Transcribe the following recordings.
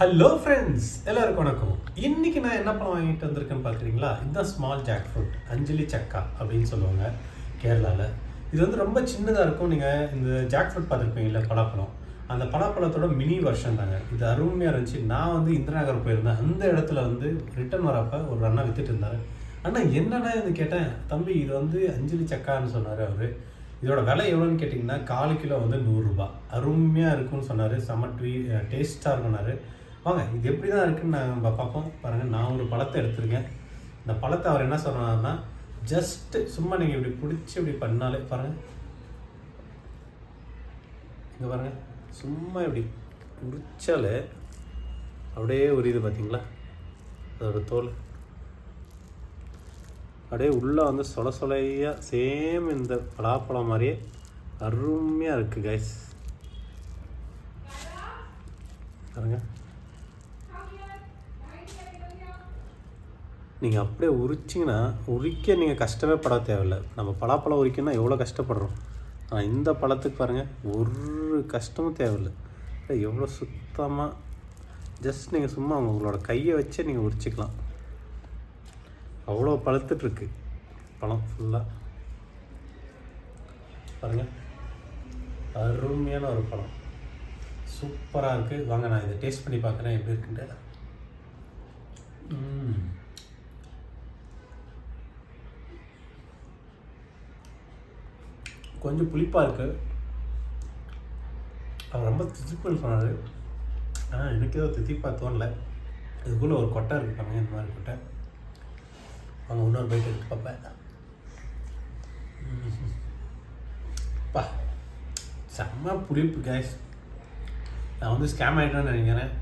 Hello friends, எல்லாருக்கும் வணக்கம். இன்னைக்கு நான் என்ன பழம் வாங்கிட்டு வந்திருக்கேன்னு பார்க்குறீங்களா? இதுதான் ஸ்மால் ஜாக் ஃப்ரூட், அஞ்சலி சக்கா அப்படின்னு சொல்லுவாங்க கேரளாவில். இது வந்து ரொம்ப சின்னதாக இருக்கும். நீங்கள் இந்த ஜாக் ஃப்ரூட் பார்த்துருப்பீங்கல்ல, பலாப்பழம். அந்த பலாப்பழத்தோட மினி வெர்ஷன் தாங்க. இது அருமையாக இருந்துச்சு. நான் வந்து இந்திரா நகர் போயிருந்தேன். அந்த இடத்துல வந்து ரிட்டர்ன் வரப்போ ஒரு அண்ணா வித்துட்டு இருந்தார். அண்ணா என்னடா இது கேட்டேன். தம்பி இது வந்து அஞ்சலி சக்கான்னு சொன்னார் அவர். இதோட விலை எவ்வளோன்னு கேட்டிங்கன்னா 4 கிலோ வந்து 100 ரூபா. அருமையாக இருக்குன்னு சொன்னார். செம்ம டேஸ்ட்டாக இருக்குன்னாரு. வாங்க இது எப்படி தான் இருக்குன்னு நம்ம பார்ப்போம். பாருங்கள், நான் ஒரு பழத்தை எடுத்திருக்கேன். இந்த பழத்தை அவர் என்ன சொன்னார்னா, ஜஸ்ட்டு சும்மா நீங்கள் இப்படி பிடிச்சி இப்படி பண்ணாலே பாருங்கள், இங்கே பாருங்கள், சும்மா இப்படி பிடிச்சாலே அப்படியே ஒரு இது பார்த்தீங்களா, அதோட தோல் அப்படியே உள்ளே வந்து சொலையாக சேம் இந்த பலாப்பழம் மாதிரியே அருமையாக இருக்குது கைஸ். பாருங்க, நீங்கள் அப்படியே உரிச்சிங்கன்னா உரிக்க நீங்கள் கஷ்டமே பட தேவையில்லை. நம்ம பலாப்பழம் உரிக்கணும்னா எவ்வளோ கஷ்டப்படுறோம். ஆனால் இந்த பழத்துக்கு பாருங்கள், ஒரு கஷ்டமும் தேவையில்லை. எவ்வளோ சுத்தமாக ஜஸ்ட் நீங்கள் சும்மா உங்களோட கையை வச்சு நீங்கள் உரிச்சிக்கலாம். அவ்வளோ பழுத்துட்ருக்கு பழம் ஃபுல்லாக. பாருங்கள், அருமையான ஒரு பழம், சூப்பராக இருக்குது. வாங்க நான் இதை டேஸ்ட் பண்ணி பார்க்குறேன் எப்படி இருக்குன்ட்டு. கொஞ்சம் புளிப்பாக இருக்குது. அவர் ரொம்ப தித்திப்புன்னு சொன்னார். ஆனால் எனக்கு ஏதோ தித்திப்பாக தோணலை. இதுக்குள்ளே ஒரு கொட்டை இருக்குது பாருங்க, இந்த மாதிரி கொட்டை. அவங்க இன்னொரு பைக் எடுத்து பார்ப்பேன். பா, செம்ம புளிப்பு கேஸ். நான் வந்து ஸ்கேம் ஆகிட்டேன்னு நினைக்கிறேன்.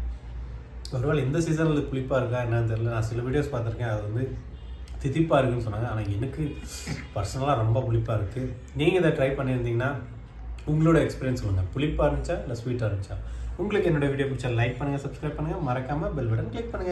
ஒருவேளை இந்த சீசனில் புளிப்பாக இருக்கா என்னன்னு தெரியல. நான் சில வீடியோஸ் பார்த்துருக்கேன், அது வந்து தித்திப்பாக இருக்குன்னு சொன்னாங்க. ஆனால் எனக்கு பர்சனலாக ரொம்ப புளிப்பாக இருக்குது. நீங்கள் இதை ட்ரை பண்ணியிருந்தீங்கன்னா உங்களோட எக்ஸ்பீரியன்ஸ் சொல்லுங்கள். புளிப்பாக இருந்துச்சா இல்லை ஸ்வீட்டாக இருந்துச்சா? உங்களுக்கு என்னோடய வீடியோ பிடிச்சா லைக் பண்ணுங்கள், சப்ஸ்கிரைப் பண்ணுங்கள், மறக்காமல் பெல் பட்டன் கிளிக் பண்ணுங்கள்.